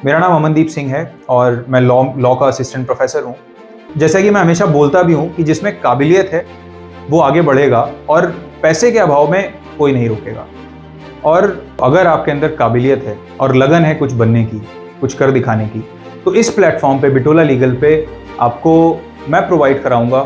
मेरा नाम अमनदीप सिंह है और मैं लॉ का असिस्टेंट प्रोफेसर हूँ। जैसा कि मैं हमेशा बोलता भी हूँ कि जिसमें काबिलियत है वो आगे बढ़ेगा और पैसे के अभाव में कोई नहीं रोकेगा। और अगर आपके अंदर काबिलियत है और लगन है कुछ बनने की, कुछ कर दिखाने की, तो इस प्लेटफॉर्म पे बिटोला लीगल पे आपको मैं प्रोवाइड कराऊंगा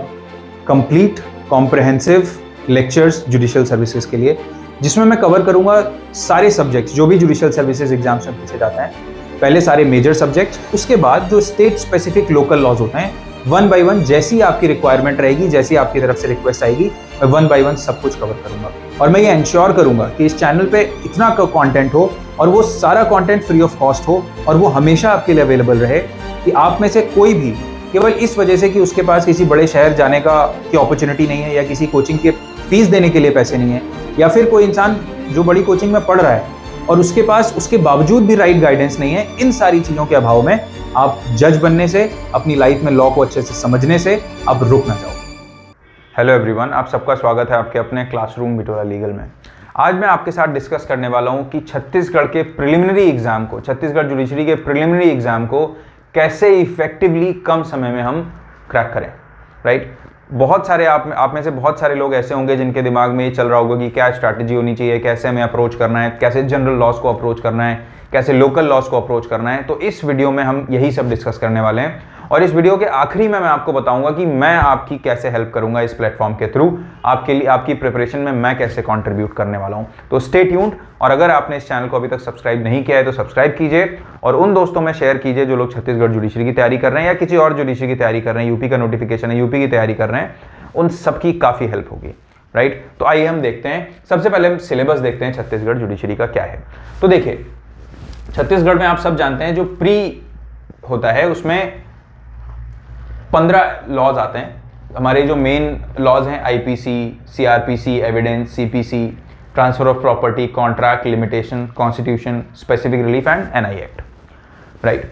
complete comprehensive lectures judicial services के लिए, जिसमें मैं कवर करूंगा सारे सब्जेक्ट्स जो भी जुडिशियल सर्विसेज एग्जाम्स में पूछे जाते हैं। पहले सारे मेजर सब्जेक्ट्स, उसके बाद जो स्टेट स्पेसिफिक लोकल लॉज होते हैं, वन बाय वन जैसी आपकी रिक्वायरमेंट रहेगी, जैसी आपकी तरफ से रिक्वेस्ट आएगी, मैं वन बाय वन सब कुछ कवर करूंगा। और मैं ये इंश्योर करूंगा कि इस चैनल पे इतना कंटेंट हो और वो सारा कंटेंट फ्री ऑफ कॉस्ट हो और वो हमेशा आपके लिए अवेलेबल रहे कि आप में से कोई भी केवल इस वजह से कि उसके पास किसी बड़े शहर जाने की अपॉर्चुनिटी नहीं है या किसी कोचिंग के फीस देने के लिए पैसे नहीं है, या फिर कोई इंसान जो बड़ी कोचिंग में पढ़ रहा है और उसके पास उसके बावजूद भी राइट गाइडेंस नहीं है, इन सारी चीज़ों के अभाव में आप जज बनने से, अपनी लाइफ में लॉ को अच्छे से समझने से आप रुक ना जाओ। हेलो एवरीवन, आप सबका स्वागत है आपके अपने क्लासरूम बिटोला लीगल में। आज मैं आपके साथ डिस्कस करने वाला हूं कि छत्तीसगढ़ के प्रिलिमिनरी एग्जाम को, छत्तीसगढ़ जुडिशरी के प्रिलिमिनरी एग्जाम को कैसे इफेक्टिवली कम समय में हम क्रैक करें। राइट, बहुत सारे आप में से बहुत सारे लोग ऐसे होंगे जिनके दिमाग में ये चल रहा होगा कि क्या स्ट्रैटेजी होनी चाहिए, कैसे हमें अप्रोच करना है, कैसे जनरल लॉज को अप्रोच करना है, कैसे लोकल लॉज को अप्रोच करना है। तो इस वीडियो में हम यही सब डिस्कस करने वाले हैं और इस वीडियो के आखिरी में मैं आपको बताऊंगा कि मैं आपकी कैसे हेल्प करूंगा इस प्लेटफॉर्म के थ्रू, आपके लिए आपकी प्रिपरेशन में मैं कैसे कंट्रीब्यूट करने वाला हूं। तो स्टे ट्यून्ड, और अगर आपने इस चैनल को अभी तक सब्सक्राइब नहीं किया है तो सब्सक्राइब कीजिए और उन दोस्तों में शेयर कीजिए जो लोग छत्तीसगढ़ जुडिशरी की तैयारी कर रहे हैं या किसी और जुडिशरी की तैयारी कर रहे हैं, यूपी का नोटिफिकेशन है, यूपी की तैयारी कर रहे हैं, उन सबकी काफ़ी हेल्प होगी। राइट, तो आइए हम देखते हैं। सबसे पहले हम सिलेबस देखते हैं छत्तीसगढ़ जुडिशरी का क्या है। तो देखिए, छत्तीसगढ़ में आप सब जानते हैं जो प्री होता है उसमें 15 लॉज आते हैं। हमारे जो मेन लॉज हैं IPC, CrPC, evidence, CPC, transfer of property, contract, limitation, constitution, specific relief and NI act. Right,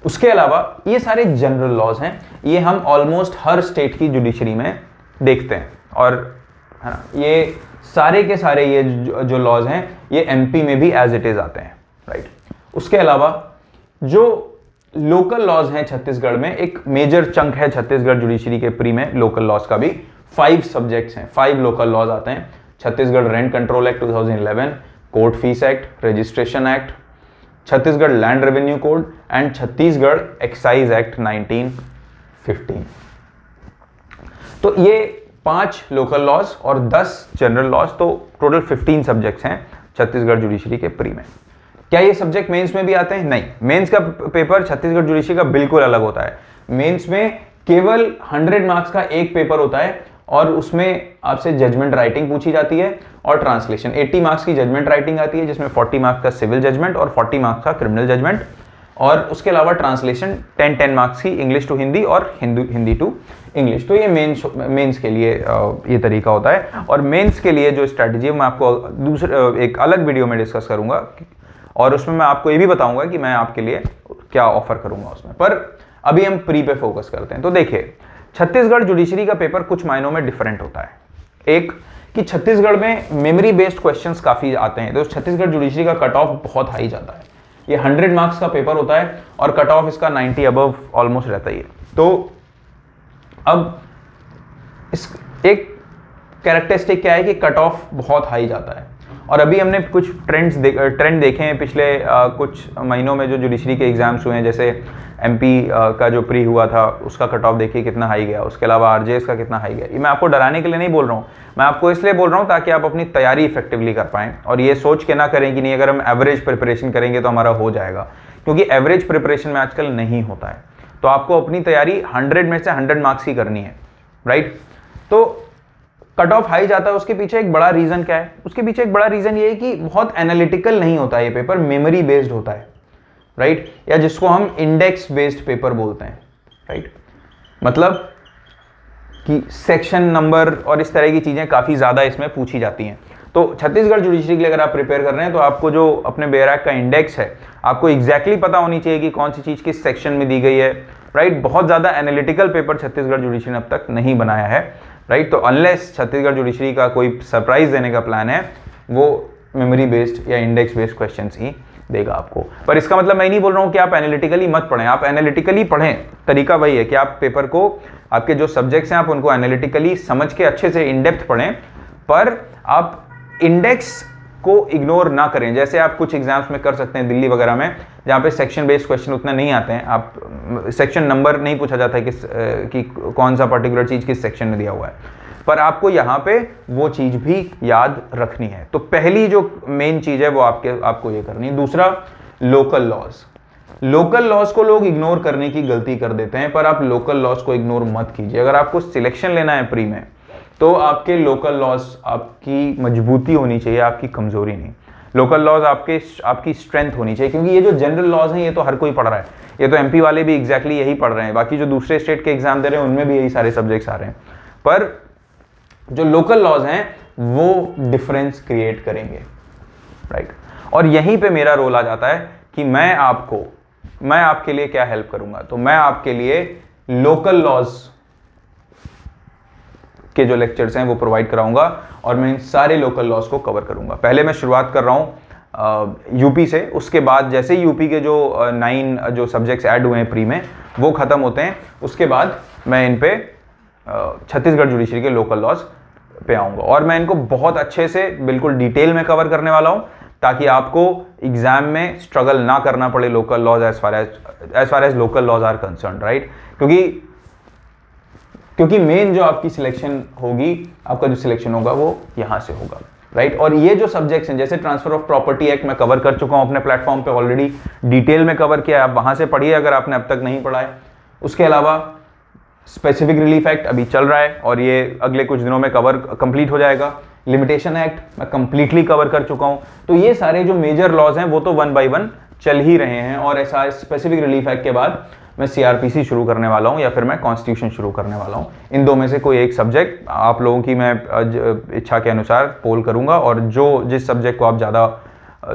उसके अलावा ये सारे जनरल लॉज हैं, ये हम ऑलमोस्ट हर स्टेट की जुडिशरी में देखते हैं और है ना, ये सारे के सारे ये जो लॉज हैं ये एमपी में भी एज इट इज आते हैं। राइट, उसके अलावा जो लोकल लॉज हैं छत्तीसगढ़ में, एक मेजर चंक है छत्तीसगढ़ जुडिशरी के प्री में लोकल लॉज का भी। 5 सब्जेक्ट्स हैं, 5 लोकल लॉज आते हैं। Chhattisgarh rent control act 2011, court fees act, registration act, Chhattisgarh land revenue code and Chhattisgarh excise act 1915। तो ये 5 लोकल लॉज और 10 जनरल लॉज, तो टोटल 15 सब्जेक्ट्स हैं छत्तीसगढ़ जुडिशरी के प्री में। क्या ये सब्जेक्ट मेंस में भी आते हैं? नहीं, मेंस का पेपर छत्तीसगढ़ जुडिशरी का बिल्कुल अलग होता है। मेंस में केवल 100 मार्क्स का एक पेपर होता है और उसमें आपसे जजमेंट राइटिंग पूछी जाती है और ट्रांसलेशन। 80 मार्क्स की जजमेंट राइटिंग आती है जिसमें 40 मार्क्स का सिविल जजमेंट और 40 मार्क्स का क्रिमिनल जजमेंट, और उसके अलावा ट्रांसलेशन 10 मार्क्स की इंग्लिश टू हिंदी और हिंदी टू इंग्लिश। तो ये मेंस के लिए ये तरीका होता है। और मेंस के लिए जो स्ट्रैटेजी है मैं आपको एक अलग वीडियो में डिस्कस करूंगा और उसमें मैं आपको ये भी बताऊंगा कि मैं आपके लिए क्या ऑफर करूंगा उसमें। पर अभी हम प्री पे फोकस करते हैं। तो देखिए, छत्तीसगढ़ जुडिशरी का पेपर कुछ मायनों में डिफरेंट होता है। एक कि छत्तीसगढ़ में मेमोरी बेस्ड क्वेश्चंस काफी आते हैं, तो छत्तीसगढ़ जुडिशरी का कट ऑफ बहुत हाई जाता है। ये 100 मार्क्स का पेपर होता है और कट ऑफ इसका 90 अबव ऑलमोस्ट रहता ही है। तो अब इस एक कैरेक्टरिस्टिक क्या है कि कट ऑफ बहुत हाई जाता है। और अभी हमने कुछ ट्रेंड देखे हैं पिछले कुछ महीनों में जो जुडिशरी के एग्जाम्स हुए हैं, जैसे एमपी का जो प्री हुआ था उसका कट ऑफ देखिए कितना हाई गया, उसके अलावा आरजेएस का कितना हाई गया। ये मैं आपको डराने के लिए नहीं बोल रहा हूँ, मैं आपको इसलिए बोल रहा हूँ ताकि आप अपनी तैयारी इफेक्टिवली कर पाएं और ये सोच के ना करें कि नहीं अगर हम एवरेज प्रिपरेशन करेंगे तो हमारा हो जाएगा, क्योंकि एवरेज प्रिपरेशन में आजकल नहीं होता है। तो आपको अपनी तैयारी 100 में से 100 मार्क्स की करनी है। राइट, तो कट ऑफ हाई जाता है, उसके पीछे एक बड़ा रीजन क्या है? उसके पीछे एक बड़ा रीजन ये है कि बहुत एनालिटिकल नहीं होता है ये पेपर, मेमोरी बेस्ड होता है। राइट, या जिसको हम इंडेक्स बेस्ड पेपर बोलते हैं। राइट, मतलब कि सेक्शन नंबर और इस तरह की चीजें काफी ज्यादा इसमें पूछी जाती हैं। तो छत्तीसगढ़ जुडिशरी के लिए अगर आप प्रिपेयर कर रहे हैं तो आपको जो अपने बेराक का इंडेक्स है आपको एग्जैक्टली पता होनी चाहिए कि कौन सी चीज किस सेक्शन में दी गई है। राइट, बहुत ज्यादा एनालिटिकल पेपर छत्तीसगढ़ जुडिशरी ने अब तक नहीं बनाया है। राइट, तो अनलेस छत्तीसगढ़ जुडिशरी का कोई सरप्राइज देने का प्लान है, वो मेमोरी बेस्ड या इंडेक्स बेस्ड क्वेश्चंस ही देगा आपको। पर इसका मतलब मैं नहीं बोल रहा हूं कि आप एनालिटिकली मत पढ़ें, आप एनालिटिकली पढ़ें। तरीका वही है कि आप पेपर को, आपके जो सब्जेक्ट्स हैं आप उनको एनालिटिकली समझ के अच्छे से इन डेप्थ पढ़ें, पर आप इंडेक्स को इग्नोर ना करें। जैसे आप कुछ एग्जाम्स में कर सकते हैं दिल्ली वगैरह में, जहाँ पे सेक्शन बेस्ड क्वेश्चन उतना नहीं आते हैं, आप सेक्शन नंबर नहीं पूछा जाता है कि कौन सा पर्टिकुलर चीज़ किस सेक्शन में दिया हुआ है, पर आपको यहाँ पे वो चीज़ भी याद रखनी है। तो पहली जो मेन चीज़ है वो आपको ये करनी है। दूसरा, लोकल लॉज। लोकल लॉज को लोग इग्नोर करने की गलती कर देते हैं, पर आप लोकल लॉज को इग्नोर मत कीजिए। अगर आपको सिलेक्शन लेना है प्री में, तो आपके लोकल लॉज आपकी मजबूती होनी चाहिए, आपकी कमजोरी नहीं। लोकल लॉज आपकी स्ट्रेंथ होनी चाहिए, क्योंकि ये जो जनरल लॉज हैं ये तो हर कोई पढ़ रहा है, ये तो एमपी वाले भी एग्जैक्टली यही पढ़ रहे हैं, बाकी जो दूसरे स्टेट के एग्जाम दे रहे हैं उनमें भी यही सारे सब्जेक्ट्स आ रहे हैं। पर जो लोकल लॉज हैं वो डिफरेंस क्रिएट करेंगे, राइट। और यहीं पे मेरा रोल आ जाता है कि मैं आपके लिए क्या हेल्प करूंगा। तो मैं आपके लिए लोकल लॉज के जो लेक्चर्स हैं वो प्रोवाइड कराऊंगा, और मैं इन सारे लोकल लॉज को कवर करूंगा। पहले मैं शुरुआत कर रहा हूं यूपी से, उसके बाद जैसे ही यूपी के जो 9 जो सब्जेक्ट्स ऐड हुए हैं प्री में वो खत्म होते हैं, उसके बाद मैं इन पे छत्तीसगढ़ जुडिशरी के लोकल लॉज पे आऊंगा, और मैं इनको बहुत अच्छे से बिल्कुल डिटेल में कवर करने वाला हूं, ताकि आपको एग्जाम में स्ट्रगल ना करना पड़े local laws as far as local laws are concern, right. क्योंकि मेन जो आपकी सिलेक्शन होगी, आपका जो सिलेक्शन होगा वो यहां से होगा, राइट। और ये जो सब्जेक्ट्स हैं, जैसे ट्रांसफर ऑफ प्रॉपर्टी एक्ट मैं कवर कर चुका हूं अपने प्लेटफॉर्म पे ऑलरेडी, डिटेल में कवर किया है, आप वहां से पढ़िए अगर आपने अब तक नहीं पढ़ा है। उसके अलावा स्पेसिफिक रिलीफ एक्ट अभी चल रहा है और ये अगले कुछ दिनों में कवर कंप्लीट हो जाएगा। लिमिटेशन एक्ट मैं कंप्लीटली कवर कर चुका हूं। तो ये सारे जो मेजर लॉज हैं वो तो 1 बाय 1 चल ही रहे हैं, और ऐसा स्पेसिफिक रिलीफ एक्ट के बाद मैं सीआरपीसी शुरू करने वाला हूं, या फिर मैं कॉन्स्टिट्यूशन शुरू करने वाला हूं। इन दो में से कोई एक सब्जेक्ट आप लोगों की मैं इच्छा के अनुसार पोल करूंगा, और जिस सब्जेक्ट को आप ज़्यादा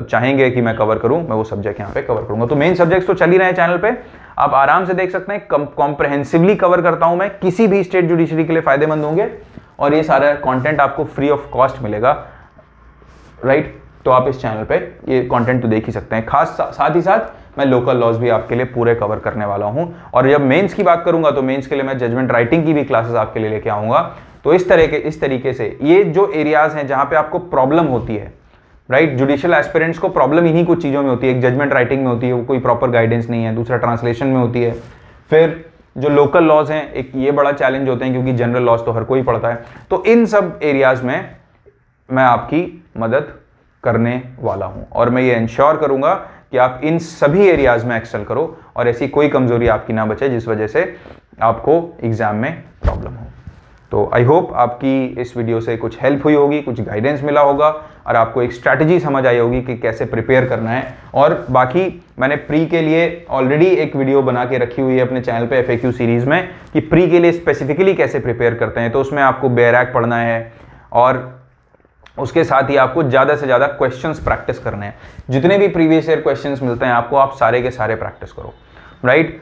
चाहेंगे कि मैं कवर करूं, मैं वो सब्जेक्ट यहाँ पे कवर करूंगा। तो मेन सब्जेक्ट्स तो चल ही रहे हैं चैनल पे, आप आराम से देख सकते हैं। कॉम्प्रहेंसिवली कवर करता हूं मैं, किसी भी स्टेट जुडिशरी के लिए फायदेमंद होंगे, और ये सारा कंटेंट आपको फ्री ऑफ कॉस्ट मिलेगा, राइट। तो आप इस चैनल पे ये कंटेंट तो देख ही सकते हैं। साथ ही साथ मैं लोकल लॉज भी आपके लिए पूरे कवर करने वाला हूं, और जब मेंस की बात करूंगा तो मेंस के लिए मैं जजमेंट राइटिंग की भी क्लासेस आपके लिए लेके आऊंगा। तो इस तरीके से ये जो एरियाज हैं जहां पे आपको प्रॉब्लम होती है, राइट, जुडिशियल एस्पिरेंट्स को प्रॉब्लम इन्हीं कुछ चीज़ों में होती है। एक जजमेंट राइटिंग में होती है, वो कोई प्रॉपर गाइडेंस नहीं है। दूसरा ट्रांसलेशन में होती है। फिर जो लोकल लॉज हैं, एक ये बड़ा चैलेंज होते हैं, क्योंकि जनरल लॉज तो हर कोई पढ़ता है। तो इन सब एरियाज में मैं आपकी मदद करने वाला हूं, और मैं ये इंश्योर करूंगा कि आप इन सभी एरियाज में एक्सेल करो, और ऐसी कोई कमजोरी आपकी ना बचे जिस वजह से आपको एग्जाम में प्रॉब्लम हो। तो आई होप आपकी इस वीडियो से कुछ हेल्प हुई होगी, कुछ गाइडेंस मिला होगा, और आपको एक स्ट्रैटेजी समझ आई होगी कि कैसे प्रिपेयर करना है। और बाकी मैंने प्री के लिए ऑलरेडी एक वीडियो बना के रखी हुई है अपने चैनल पे FAQ सीरीज में, कि प्री के लिए स्पेसिफिकली कैसे प्रिपेयर करते हैं। तो उसमें आपको बेयर पढ़ना है, और उसके साथ ही आपको ज़्यादा से ज़्यादा क्वेश्चंस प्रैक्टिस करने हैं। जितने भी प्रीवियस ईयर क्वेश्चंस मिलते हैं आपको, आप सारे के सारे प्रैक्टिस करो, राइट।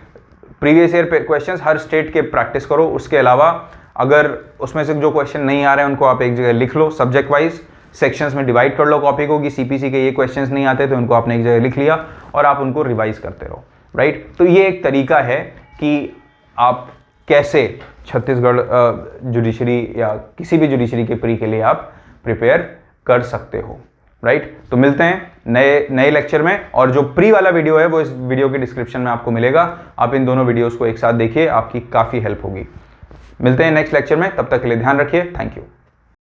प्रीवियस ईयर क्वेश्चंस हर स्टेट के प्रैक्टिस करो। उसके अलावा अगर उसमें से जो क्वेश्चन नहीं आ रहे हैं उनको आप एक जगह लिख लो, सब्जेक्ट वाइज सेक्शंस में डिवाइड कर लो कॉपी को, कि CPC के ये क्वेश्चंस नहीं आते तो उनको आपने एक जगह लिख लिया, और आप उनको रिवाइज करते रहो, राइट। तो ये एक तरीका है कि आप कैसे छत्तीसगढ़ जुडिशरी या किसी भी जुडिशरी के प्री के लिए आप प्रिपेयर कर सकते हो, राइट। तो मिलते हैं नए लेक्चर में, और जो प्री वाला वीडियो है वो इस वीडियो के डिस्क्रिप्शन में आपको मिलेगा। आप इन दोनों वीडियोस को एक साथ देखिए, आपकी काफ़ी हेल्प होगी। मिलते हैं नेक्स्ट लेक्चर में, तब तक के लिए ध्यान रखिए। Thank you.